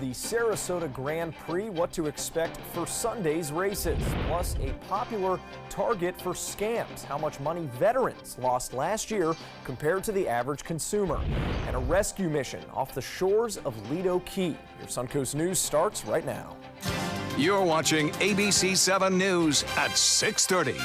the Sarasota Grand Prix, what to expect for Sunday's races, plus a popular target for scams, how much money veterans lost last year compared to the average consumer, and a rescue mission off the shores of Lido Key. Your Suncoast News starts right now. You're watching ABC 7 News at 6:30.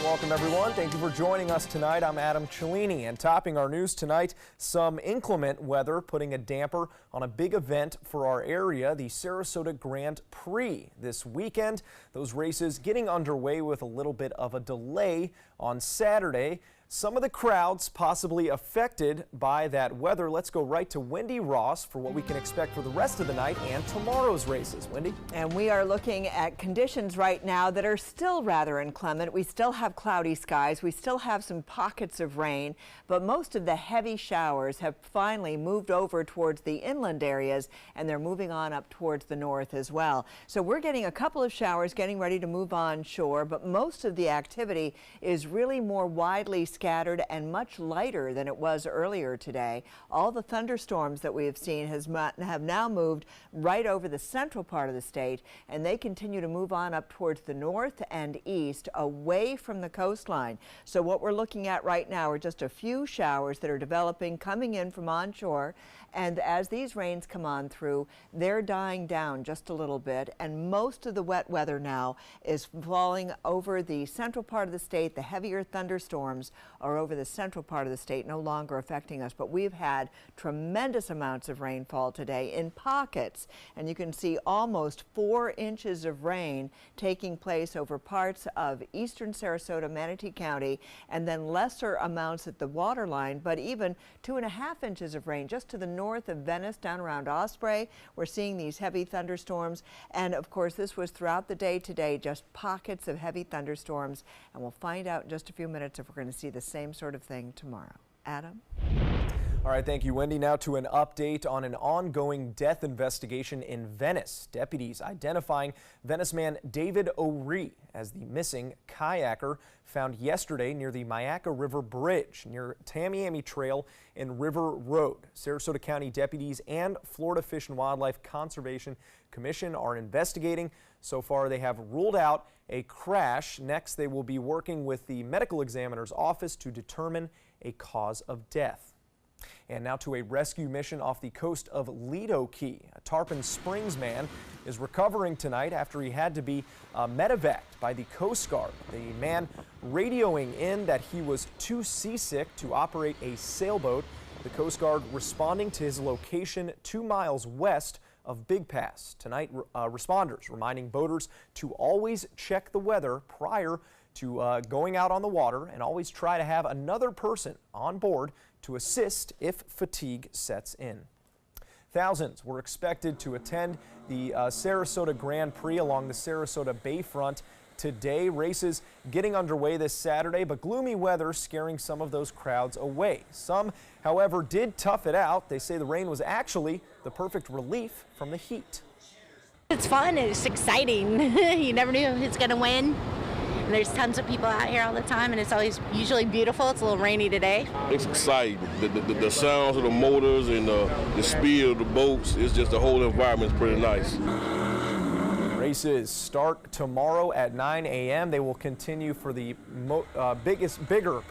Welcome, everyone. Thank you for joining us tonight. I'm Adam Cellini, and topping our news tonight, some inclement weather putting a damper on a big event for our area, the Sarasota Grand Prix. This weekend, those races getting underway with a little bit of a delay on Saturday. Some of the crowds possibly affected by that weather. Let's go right to Wendy Ross for what we can expect for the rest of the night and tomorrow's races. Wendy? And we are looking at conditions right now that are still rather inclement. We still have cloudy skies. We still have some pockets of rain, but most of the heavy showers have finally moved over towards the inland areas, and they're moving on up towards the north as well. So we're getting a couple of showers getting ready to move on shore, but most of the activity is really more widely scattered and much lighter than it was earlier today. All the thunderstorms that we have seen have now moved right over the central part of the state, and they continue to move on up towards the north and east away from the coastline. So what we're looking at right now are just a few showers that are developing, coming in from onshore, and as these rains come on through, they're dying down just a little bit, and most of the wet weather now is falling over the central part of the state. The heavier thunderstorms are over the central part of the state, no longer affecting us, but we've had tremendous amounts of rainfall today in pockets, and you can see almost 4 inches of rain taking place over parts of eastern Sarasota, Manatee County, and then lesser amounts at the waterline, but even 2.5 inches of rain just to the north of Venice, down around Osprey. We're seeing these heavy thunderstorms, and of course this was throughout the day today, just pockets of heavy thunderstorms, and we'll find out in just a few minutes if we're going to see the same sort of thing tomorrow. Adam? All right, thank you, Wendy. Now to an update on an ongoing death investigation in Venice. Deputies identifying Venice man David O'Ree as the missing kayaker found yesterday near the Myakka River Bridge near Tamiami Trail and River Road. Sarasota County deputies and Florida Fish and Wildlife Conservation Commission are investigating. So far, they have ruled out a crash. Next, they will be working with the medical examiner's office to determine a cause of death. And now to a rescue mission off the coast of Lido Key. A Tarpon Springs man is recovering tonight after he had to be medevaced by the Coast Guard. The man radioing in that he was too seasick to operate a sailboat. The Coast Guard responding to his location 2 miles west of Big Pass. Tonight, responders reminding boaters to always check the weather prior to going out on the water, and always try to have another person on board to assist if fatigue sets in. Thousands were expected to attend the Sarasota Grand Prix along the Sarasota Bayfront today. Races getting underway this Saturday, but gloomy weather scaring some of those crowds away. Some, however, did tough it out. They say the rain was actually the perfect relief from the heat. It's fun, it's exciting. You never knew who's going to win. And there's tons of people out here all the time, and it's always usually beautiful. It's a little rainy today. It's exciting. The sounds of the motors and the speed of the boats, it's just the whole environment's pretty nice. Races start tomorrow at 9 a.m. They will continue for the bigger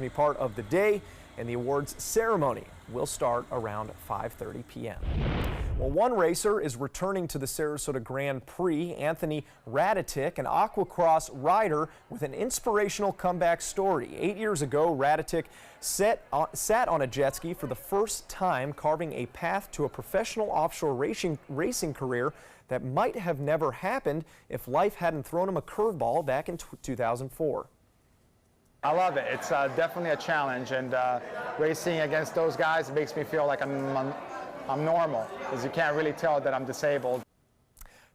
part of the day, and the awards ceremony will start around 5:30 p.m. Well, one racer is returning to the Sarasota Grand Prix. Anthony Radatic, an aquacross rider with an inspirational comeback story. 8 years ago, Radatic sat on a jet ski for the first time, carving a path to a professional offshore racing career that might have never happened if life hadn't thrown him a curveball back in 2004. I love it. It's definitely a challenge, and racing against those guys makes me feel like I'm normal, because you can't really tell that I'm disabled.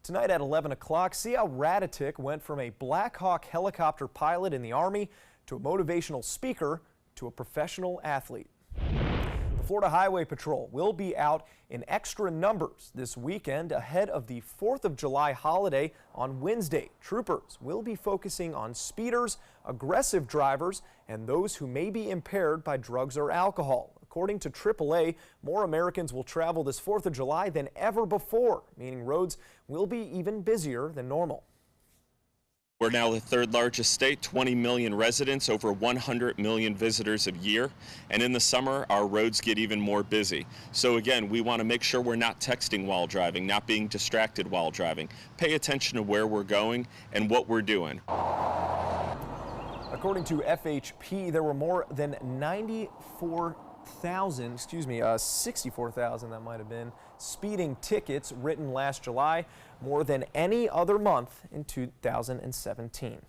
Tonight at 11 o'clock, see how Radatic went from a Black Hawk helicopter pilot in the Army to a motivational speaker to a professional athlete. The Florida Highway Patrol will be out in extra numbers this weekend ahead of the 4th of July holiday on Wednesday. Troopers will be focusing on speeders, aggressive drivers, and those who may be impaired by drugs or alcohol. According to AAA, more Americans will travel this 4th of July than ever before, meaning roads will be even busier than normal. We're now the third largest state, 20 million residents, over 100 million visitors a year. And in the summer, our roads get even more busy. So again, we want to make sure we're not texting while driving, not being distracted while driving. Pay attention to where we're going and what we're doing. According to FHP, there were more than 64,000 that might have been, speeding tickets written last July, more than any other month in 2017.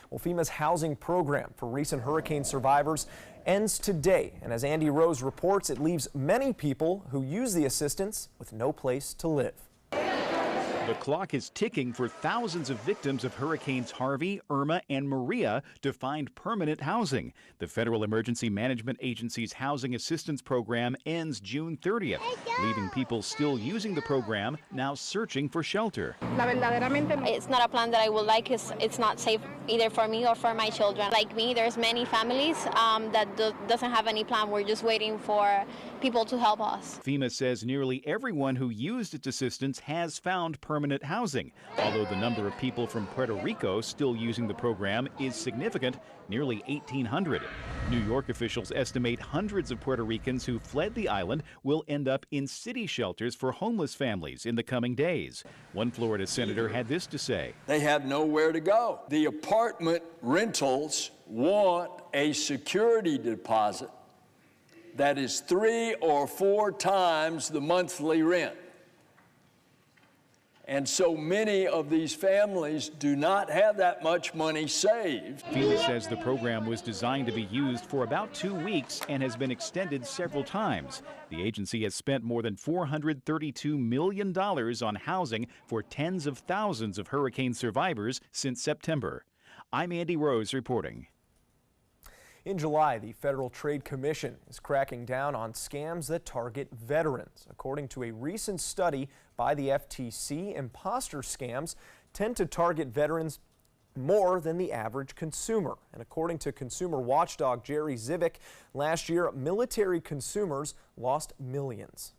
Well, FEMA's housing program for recent hurricane survivors ends today, and as Andy Rose reports, it leaves many people who use the assistance with no place to live. The clock is ticking for thousands of victims of Hurricanes Harvey, Irma, and Maria to find permanent housing. The Federal Emergency Management Agency's Housing Assistance Program ends June 30th, leaving people still using the program now searching for shelter. It's not a plan that I would like. It's not safe either for me or for my children. Like me, there's many families that doesn't have any plan. We're just waiting for people to help us. FEMA says nearly everyone who used its assistance has found permanent housing, although the number of people from Puerto Rico still using the program is significant, nearly 1,800. New York officials estimate hundreds of Puerto Ricans who fled the island will end up in city shelters for homeless families in the coming days. One Florida senator had this to say. They have nowhere to go. The apartment rentals want a security deposit that is 3 or 4 times the monthly rent. And so many of these families do not have that much money saved. FEMA says the program was designed to be used for about 2 weeks and has been extended several times. The agency has spent more than $432 million on housing for tens of thousands of hurricane survivors since September. I'm Andy Rose reporting. In July, the Federal Trade Commission is cracking down on scams that target veterans. According to a recent study by the FTC, imposter scams tend to target veterans more than the average consumer. And according to consumer watchdog Jerry Zivick, last year military consumers lost millions.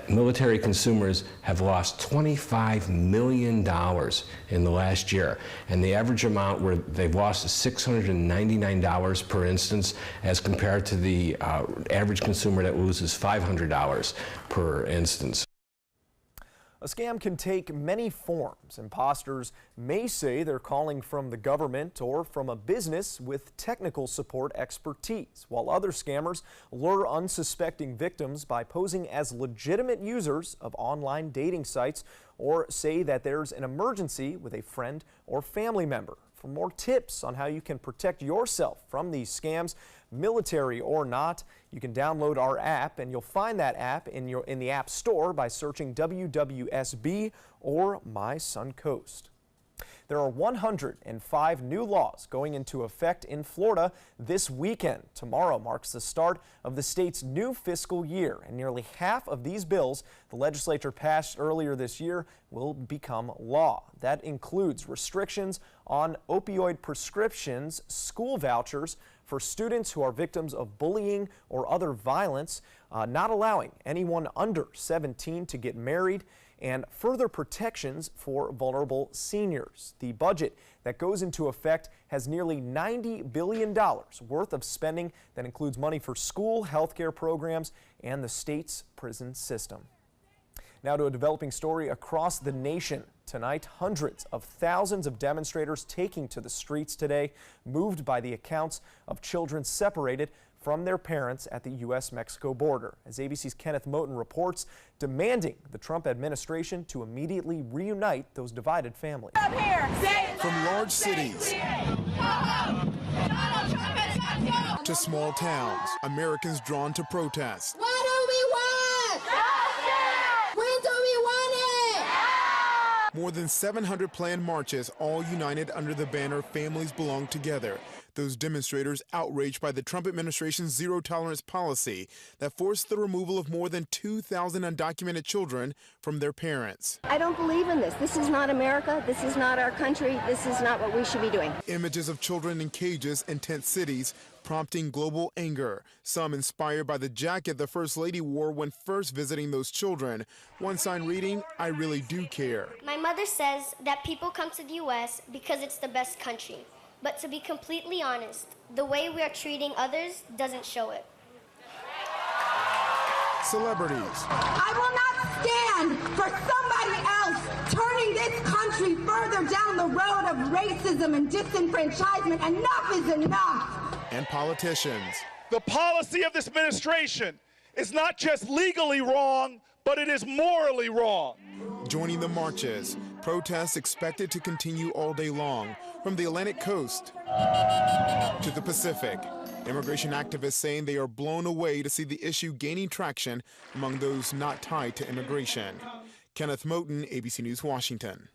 Military consumers have lost $25 million in the last year, and the average amount where they've lost is $699 per instance, as compared to the average consumer that loses $500 per instance. A scam can take many forms. Imposters may say they're calling from the government or from a business with technical support expertise, while other scammers lure unsuspecting victims by posing as legitimate users of online dating sites or say that there's an emergency with a friend or family member. For more tips on how you can protect yourself from these scams, military or not, you can download our app, and you'll find that app in the App Store by searching WWSB or My Suncoast. There are 105 new laws going into effect in Florida this weekend. Tomorrow marks the start of the state's new fiscal year, and nearly half of these bills the legislature passed earlier this year will become law. That includes restrictions on opioid prescriptions, school vouchers for students who are victims of bullying or other violence, not allowing anyone under 17 to get married, and further protections for vulnerable seniors. The budget that goes into effect has nearly $90 billion worth of spending that includes money for school, healthcare programs, and the state's prison system. Now to a developing story across the nation. Tonight, hundreds of thousands of demonstrators taking to the streets today, moved by the accounts of children separated from their parents at the U.S.-Mexico border. As ABC's Kenneth Moten reports, demanding the Trump administration to immediately reunite those divided families. From large cities to small towns, Americans drawn to protest. What do we want? Justice! When do we want it? More than 700 planned marches, all united under the banner Families Belong Together. Those demonstrators outraged by the Trump administration's zero-tolerance policy that forced the removal of more than 2,000 undocumented children from their parents. I don't believe in this. This is not America. This is not our country. This is not what we should be doing. Images of children in cages in tent cities prompting global anger. Some inspired by the jacket the First Lady wore when first visiting those children. One sign reading, "I really do care." My mother says that people come to the U.S. because it's the best country. But to be completely honest, the way we are treating others doesn't show it. Celebrities. I will not stand for somebody else turning this country further down the road of racism and disenfranchisement. Enough is enough. And politicians. The policy of this administration is not just legally wrong, but it is morally wrong. Joining the marches, protests expected to continue all day long, from the Atlantic coast to the Pacific. Immigration activists saying they are blown away to see the issue gaining traction among those not tied to immigration. Kenneth Moten, ABC News, Washington.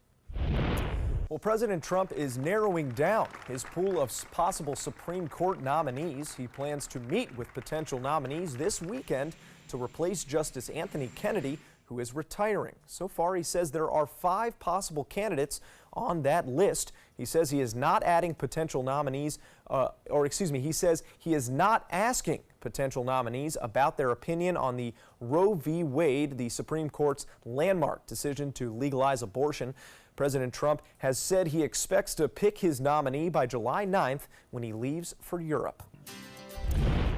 Well, President Trump is narrowing down his pool of possible Supreme Court nominees. He plans to meet with potential nominees this weekend to replace Justice Anthony Kennedy, who is retiring. So far, he says there are 5 possible candidates on that list. He says he is not adding potential nominees, he says he is not asking potential nominees about their opinion on the Roe v. Wade, the Supreme Court's landmark decision to legalize abortion. President Trump has said he expects to pick his nominee by July 9th when he leaves for Europe.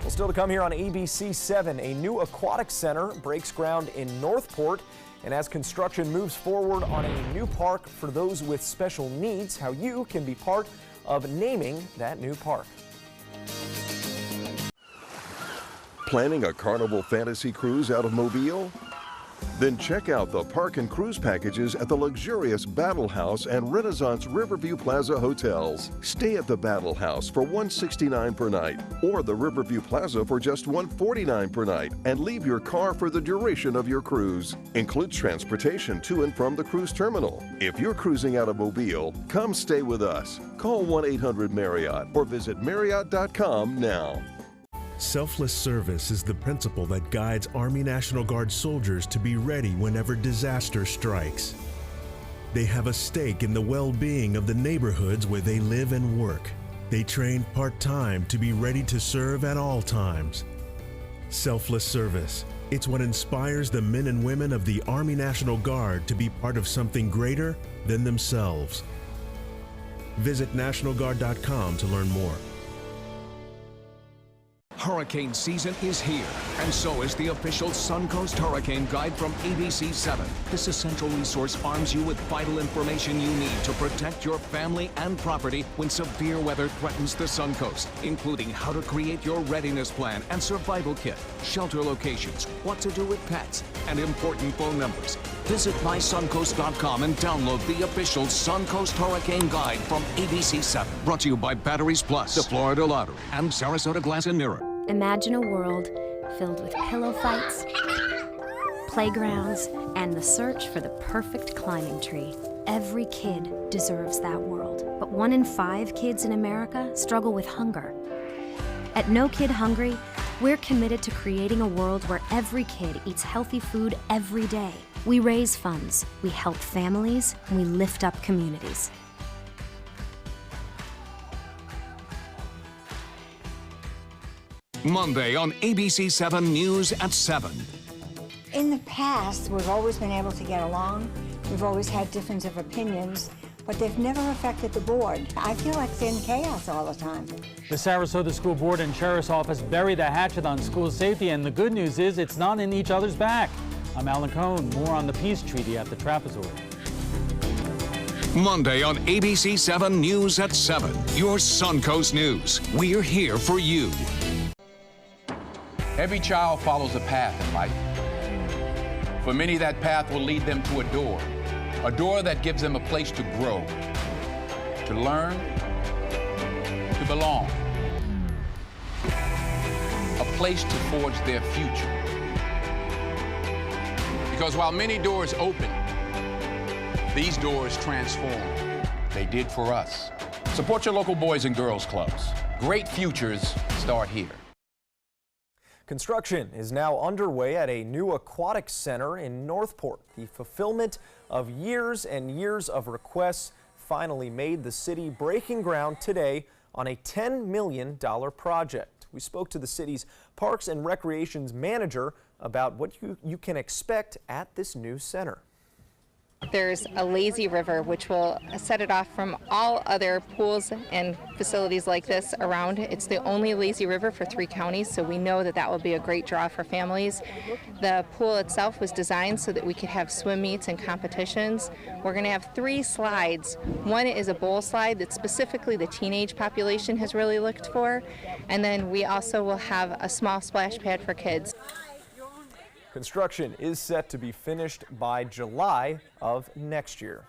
Well, still to come here on ABC 7, a new aquatic center breaks ground in Northport. And as construction moves forward on a new park for those with special needs, how you can be part of naming that new park. Planning a Carnival Fantasy Cruise out of Mobile? Then check out the park and cruise packages at the luxurious Battle House and Renaissance Riverview Plaza hotels. Stay at the Battle House for $169 per night or the Riverview Plaza for just $149 per night and leave your car for the duration of your cruise. Includes transportation to and from the cruise terminal. If you're cruising out of Mobile, come stay with us. Call 1-800-MARRIOTT or visit Marriott.com now. Selfless service is the principle that guides Army National Guard soldiers to be ready whenever disaster strikes. They have a stake in the well-being of the neighborhoods where they live and work. They train part-time to be ready to serve at all times. Selfless service. It's what inspires the men and women of the Army National Guard to be part of something greater than themselves. Visit NationalGuard.com to learn more. Hurricane season is here, and so is the official Suncoast Hurricane Guide from ABC 7. This essential resource arms you with vital information you need to protect your family and property when severe weather threatens the Suncoast, including how to create your readiness plan and survival kit, shelter locations, what to do with pets, and important phone numbers. Visit mysuncoast.com and download the official Suncoast Hurricane Guide from ABC 7. Brought to you by Batteries Plus, the Florida Lottery, and Sarasota Glass and Mirror. Imagine a world filled with pillow fights, playgrounds, and the search for the perfect climbing tree. Every kid deserves that world, but 1 in 5 kids in America struggle with hunger. At No Kid Hungry, we're committed to creating a world where every kid eats healthy food every day. We raise funds, we help families, and we lift up communities. Monday on ABC 7 News at 7. In the past, we've always been able to get along. We've always had difference of opinions, but they've never affected the board. I feel like it's in chaos all the time. The Sarasota School Board and Sheriff's Office bury the hatchet on school safety, and the good news is it's not in each other's back. I'm Alan Cohn. More on the peace treaty at the Trapezoid. Monday on ABC 7 News at 7. Your Suncoast News. We're here for you. Every child follows a path in life. For many, that path will lead them to a door that gives them a place to grow, to learn, to belong, a place to forge their future. Because while many doors open, these doors transform. They did for us. Support your local Boys and Girls Clubs. Great futures start here. Construction is now underway at a new aquatic center in Northport. The fulfillment of years and years of requests finally made the city breaking ground today on a $10 million project. We spoke to the city's Parks and Recreations manager about what you can expect at this new center. There's a lazy river which will set it off from all other pools and facilities like this around. It's the only lazy river for 3 counties, so we know that that will be a great draw for families. The pool itself was designed so that we could have swim meets and competitions. We're going to have 3 slides. One is a bowl slide that specifically the teenage population has really looked for, and then we also will have a small splash pad for kids. Construction is set to be finished by July of next year.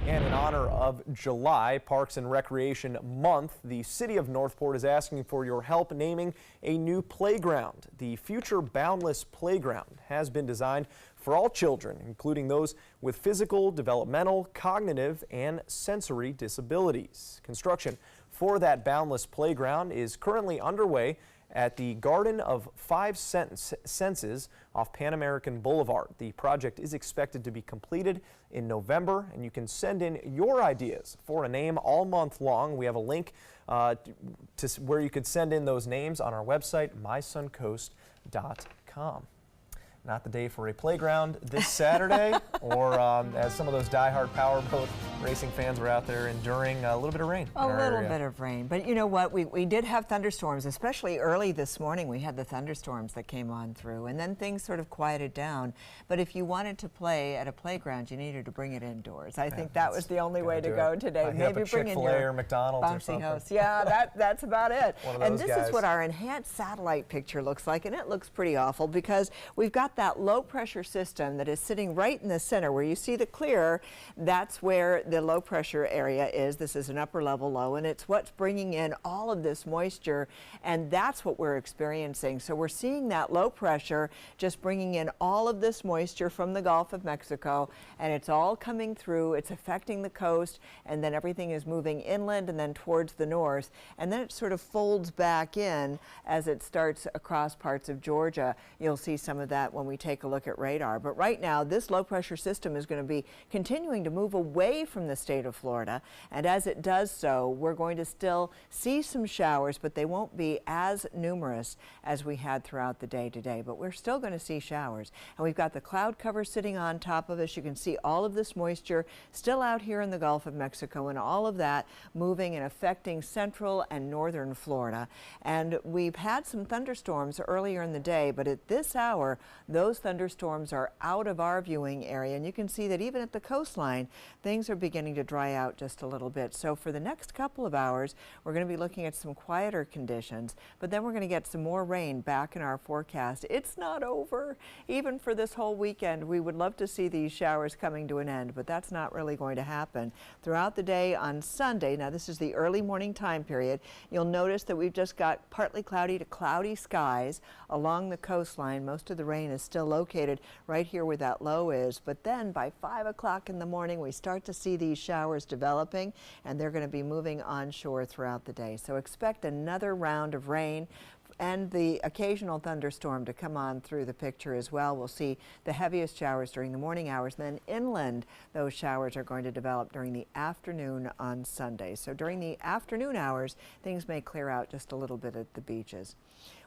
And in honor of July Parks and Recreation Month, the City of Northport is asking for your help naming a new playground. The Future Boundless Playground has been designed for all children, including those with physical, developmental, cognitive, and sensory disabilities. Construction for that Boundless Playground is currently underway at the Garden of 5 Senses off Pan American Boulevard. The project is expected to be completed in November, and you can send in your ideas for a name all month long. We have a link to where you could send in those names on our website, mysuncoast.com. Not the day for a playground this Saturday, or as some of those diehard powerboat racing fans were out there enduring a little bit of rain. A little bit of rain. But you know what? We did have thunderstorms, especially early this morning. We had the thunderstorms that came on through, and then things sort of quieted down. But if you wanted to play at a playground, you needed to bring it indoors. I think that was the only way to go today. Maybe bring in your or McDonald's bouncy house. Yeah, that's about it. And this guys. is what our enhanced satellite picture looks like, and it looks pretty awful because we've got that low pressure system that is sitting right in the center where you see the clear. That's where the low pressure area is. This is an upper level low, and it's what's bringing in all of this moisture, and that's what we're experiencing. So we're seeing that low pressure just bringing in all of this moisture from the Gulf of Mexico, and it's all coming through. It's affecting the coast, and then everything is moving inland and then towards the north, and then it sort of folds back in as it starts across parts of Georgia. You'll see some of that when we take a look at radar. But right now, this low pressure system is going to be continuing to move away from the state of Florida, and as it does so, we're going to still see some showers, but they won't be as numerous as we had throughout the day today. But we're still going to see showers, and we've got the cloud cover sitting on top of us. You can see all of this moisture still out here in the Gulf of Mexico, and all of that moving and affecting central and northern Florida. And we've had some thunderstorms earlier in the day, but at this hour, those thunderstorms are out of our viewing area, and you can see that even at the coastline, things are beginning to dry out just a little bit. So for the next couple of hours, we're going to be looking at some quieter conditions, but then we're going to get some more rain back in our forecast. It's not over. Even for this whole weekend, we would love to see these showers coming to an end, but that's not really going to happen. Throughout the day on Sunday, now this is the early morning time period, you'll notice that we've just got partly cloudy to cloudy skies along the coastline. Most of the rain is still located right here where that low is, but then by 5 o'clock in the morning we start to see these showers developing, and they're going to be moving onshore throughout the day. So expect another round of rain and the occasional thunderstorm to come on through the picture as well. We'll see the heaviest showers during the morning hours, and then inland those showers are going to develop during the afternoon on Sunday. So during the afternoon hours, things may clear out just a little bit at the beaches.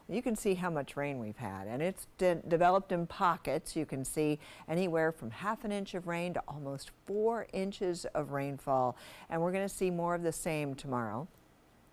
You can see how much rain we've had, and it's developed in pockets. You can see anywhere from ½ an inch of rain to almost 4 inches of rainfall, and we're going to see more of the same tomorrow.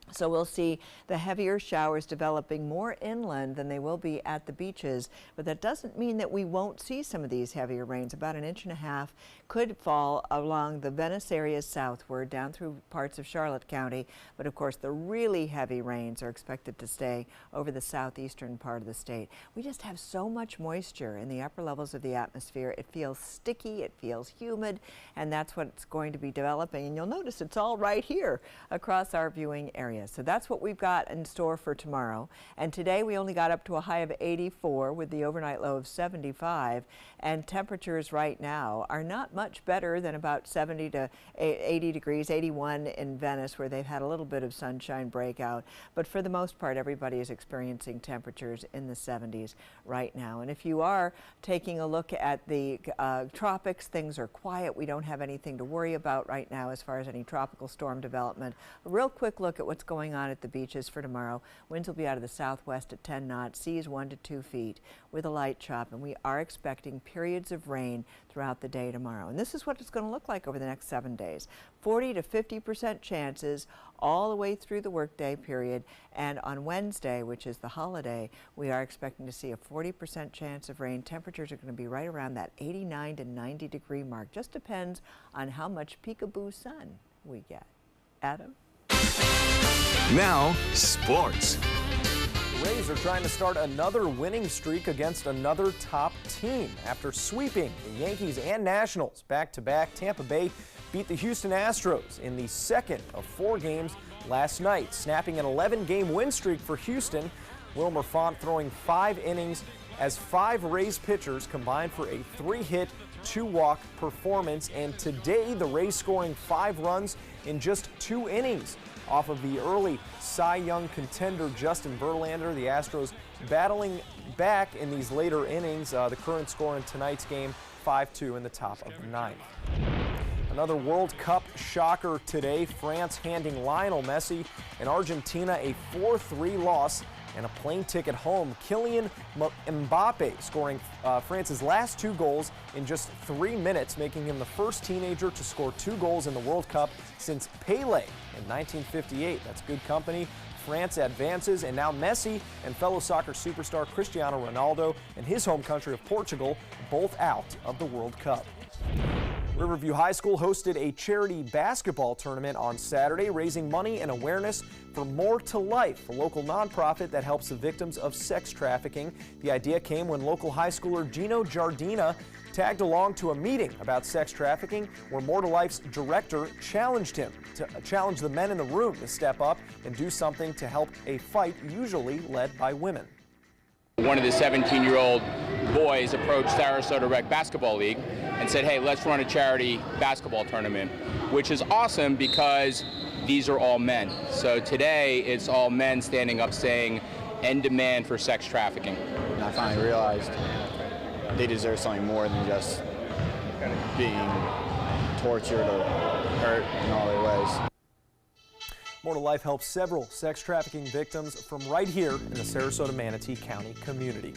So we'll see the heavier showers developing more inland than they will be at the beaches, but that doesn't mean that we won't see some of these heavier rains. About 1.5 inches could fall along the Venice area southward down through parts of Charlotte County, but of course the really heavy rains are expected to stay over the southeastern part of the state. We just have so much moisture in the upper levels of the atmosphere. It feels sticky, it feels humid, and that's what's going to be developing. And you'll notice it's all right here across our viewing area. So that's what we've got in store for tomorrow. And today we only got up to a high of 84 with the overnight low of 75. And temperatures right now are not much better than about 70 to 80 degrees, 81 in Venice, where they've had a little bit of sunshine breakout. But for the most part, everybody is experiencing temperatures in the 70s right now. And if you are taking a look at the tropics, things are quiet. We don't have anything to worry about right now as far as any tropical storm development. A real quick look at what's going on at the beaches for tomorrow. Winds will be out of the southwest at 10 knots, seas 1 to 2 feet with a light chop, and we are expecting periods of rain throughout the day tomorrow. And this is what it's going to look like over the next 7 days. 40 to 50% chances all the way through the workday period. And on Wednesday, which is the holiday, we are expecting to see a 40% chance of rain. Temperatures are going to be right around that 89 to 90 degree mark. Just depends on how much peekaboo sun we get. Adam? Now, sports. The Rays are trying to start another winning streak against another top team. After sweeping the Yankees and Nationals back-to-back, Tampa Bay beat the Houston Astros in the second of 4 games last night, snapping an 11-game win streak for Houston. Wilmer Font throwing 5 innings as 5 Rays pitchers combined for a 3-hit, 2-walk performance. And today, the Rays scoring 5 runs in just 2 innings off of the early Cy Young contender Justin Verlander. The Astros battling back in these later innings. The current score in tonight's game, 5-2 in the top of the 9th. Another World Cup shocker today. France handing Lionel Messi and Argentina a 4-3 loss and a plane ticket home. Kylian Mbappe scoring France's last 2 goals in just 3 minutes, making him the first teenager to score 2 goals in the World Cup since Pelé in 1958. That's good company. France advances, and now Messi and fellow soccer superstar Cristiano Ronaldo and his home country of Portugal both out of the World Cup. Riverview High School hosted a charity basketball tournament on Saturday, raising money and awareness for More to Life, a local nonprofit that helps the victims of sex trafficking. The idea came when local high schooler Gino Giardina tagged along to a meeting about sex trafficking where More to Life's director challenged the men in the room to step up and do something to help a fight usually led by women. One of the 17-year-old boys approached Sarasota Rec Basketball League and said, hey, let's run a charity basketball tournament, which is awesome because these are all men. So today it's all men standing up saying, end demand for sex trafficking. And I finally realized they deserve something more than just being tortured or hurt in all their ways. More to Life helps several sex trafficking victims from right here in the Sarasota-Manatee County community.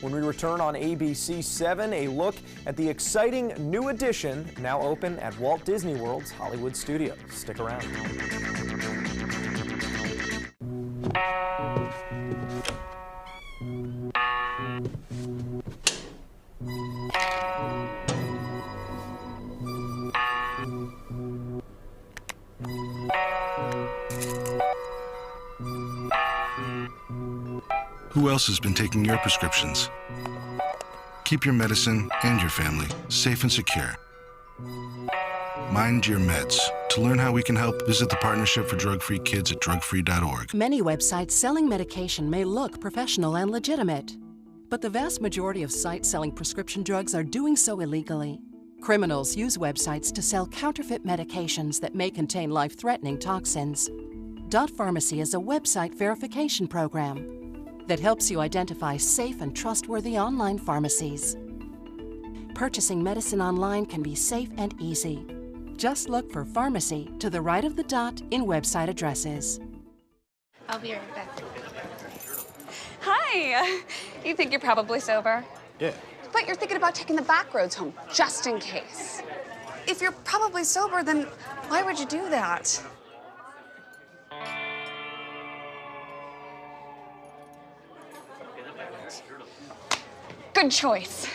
When we return on ABC 7, a look at the exciting new addition now open at Walt Disney World's Hollywood Studios. Stick around. Who else has been taking your prescriptions? Keep your medicine and your family safe and secure. Mind your meds. To learn how we can help, visit the Partnership for Drug-Free Kids at drugfree.org. Many websites selling medication may look professional and legitimate, but the vast majority of sites selling prescription drugs are doing so illegally. Criminals use websites to sell counterfeit medications that may contain life-threatening toxins. Dot Pharmacy is a website verification program that helps you identify safe and trustworthy online pharmacies. Purchasing medicine online can be safe and easy. Just look for pharmacy to the right of the dot in website addresses. I'll be right back. Hi! You think you're probably sober? Yeah. But you're thinking about taking the back roads home, just in case. If you're probably sober, then why would you do that? Good choice.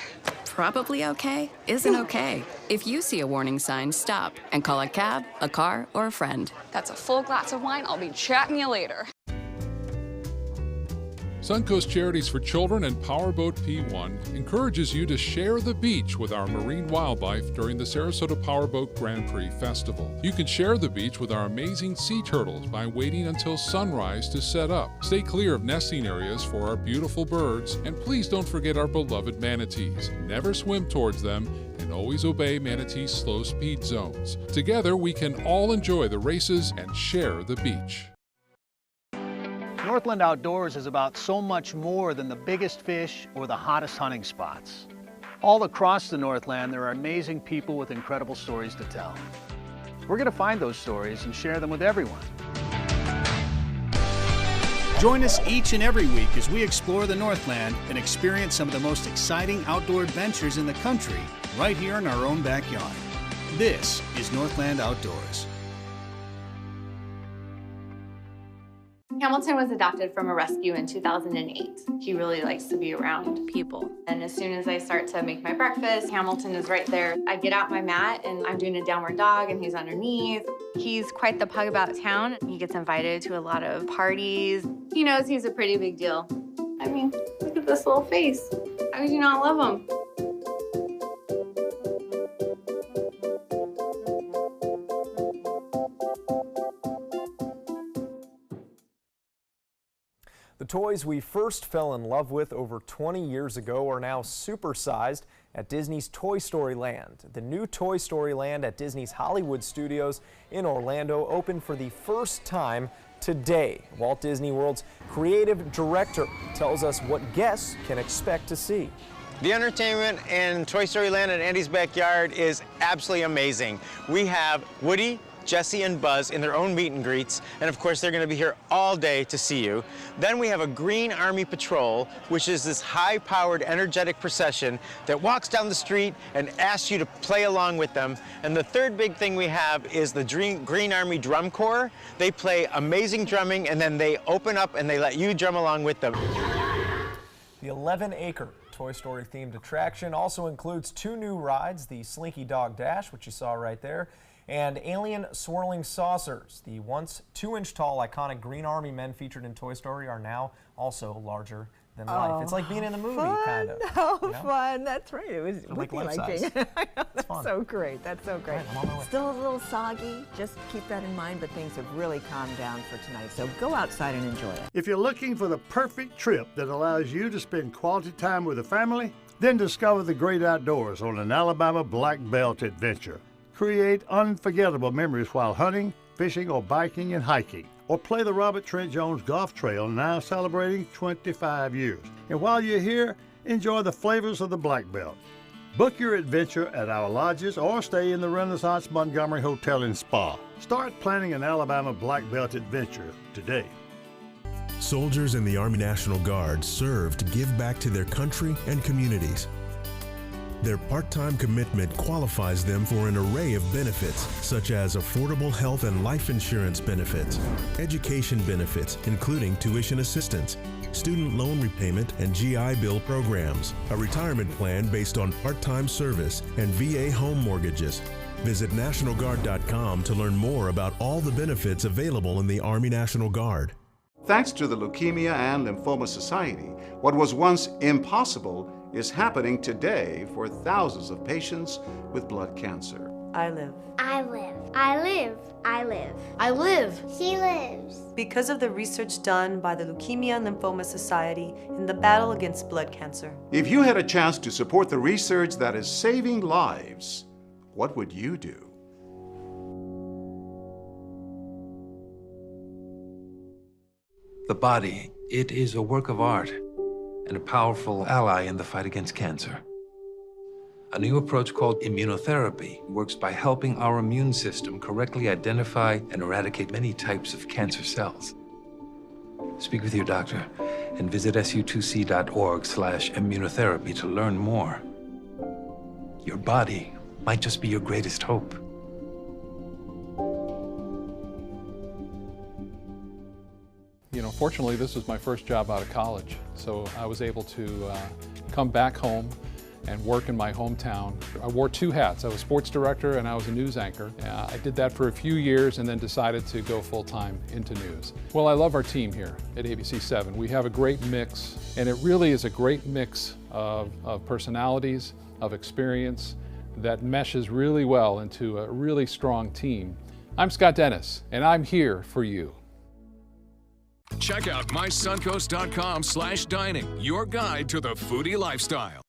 Probably okay isn't okay. If you see a warning sign, stop and call a cab, a car, or a friend. That's a full glass of wine. I'll be chatting you later. Suncoast Charities for Children and Powerboat P1 encourages you to share the beach with our marine wildlife during the Sarasota Powerboat Grand Prix Festival. You can share the beach with our amazing sea turtles by waiting until sunrise to set up. Stay clear of nesting areas for our beautiful birds, and please don't forget our beloved manatees. Never swim towards them, and always obey manatees' slow speed zones. Together, we can all enjoy the races and share the beach. Northland Outdoors is about so much more than the biggest fish or the hottest hunting spots. All across the Northland, there are amazing people with incredible stories to tell. We're going to find those stories and share them with everyone. Join us each and every week as we explore the Northland and experience some of the most exciting outdoor adventures in the country right here in our own backyard. This is Northland Outdoors. Hamilton was adopted from a rescue in 2008. He really likes to be around people. And as soon as I start to make my breakfast, Hamilton is right there. I get out my mat and I'm doing a downward dog and he's underneath. He's quite the pug about town. He gets invited to a lot of parties. He knows he's a pretty big deal. I mean, look at this little face. How could you not love him? The toys we first fell in love with over 20 years ago are now supersized at Disney's Toy Story Land. The new Toy Story Land at Disney's Hollywood Studios in Orlando opened for the first time today. Walt Disney World's creative director tells us what guests can expect to see. The entertainment in Toy Story Land at Andy's Backyard is absolutely amazing. We have Woody, Jessie, and Buzz in their own meet and greets, and of course they're going to be here all day to see you. Then we have a Green Army Patrol, which is this high-powered, energetic procession that walks down the street and asks you to play along with them. And the third big thing we have is the Green Army Drum Corps. They play amazing drumming, and then they open up and they let you drum along with them. The 11-acre Toy Story themed attraction also includes 2 new rides, the Slinky Dog Dash, which you saw right there, and Alien Swirling Saucers. The once 2-inch tall iconic Green Army men featured in Toy Story are now also larger than life. It's like being in the movie, kind of. Oh, you know? fun. That's right. It was like Wiki life-size. liking. That's fun. so great. That's so great. All right, I'm on my way. Still a little soggy. Just keep that in mind, but things have really calmed down for tonight. So go outside and enjoy it. If you're looking for the perfect trip that allows you to spend quality time with the family, then discover the great outdoors on an Alabama Black Belt adventure. Create unforgettable memories while hunting, fishing, or biking and hiking. Or play the Robert Trent Jones Golf Trail, now celebrating 25 years. And while you're here, enjoy the flavors of the Black Belt. Book your adventure at our lodges or stay in the Renaissance Montgomery Hotel and Spa. Start planning an Alabama Black Belt adventure today. Soldiers in the Army National Guard serve to give back to their country and communities. Their part-time commitment qualifies them for an array of benefits, such as affordable health and life insurance benefits, education benefits, including tuition assistance, student loan repayment and GI Bill programs, a retirement plan based on part-time service, and VA home mortgages. Visit NationalGuard.com to learn more about all the benefits available in the Army National Guard. Thanks to the Leukemia and Lymphoma Society, what was once impossible is happening today for thousands of patients with blood cancer. I live. I live. I live. I live. I live. She lives. Because of the research done by the Leukemia and Lymphoma Society in the battle against blood cancer. If you had a chance to support the research that is saving lives, what would you do? The body, it is a work of art and a powerful ally in the fight against cancer. A new approach called immunotherapy works by helping our immune system correctly identify and eradicate many types of cancer cells. Speak with your doctor and visit su2c.org/immunotherapy to learn more. Your body might just be your greatest hope. You know, fortunately, this was my first job out of college, so I was able to come back home and work in my hometown. I wore 2 hats. I was sports director and I was a news anchor. I did that for a few years and then decided to go full-time into news. Well, I love our team here at ABC7. We have a great mix, and it really is a great mix of personalities, of experience that meshes really well into a really strong team. I'm Scott Dennis, and I'm here for you. Check out mysuncoast.com/dining, your guide to the foodie lifestyle.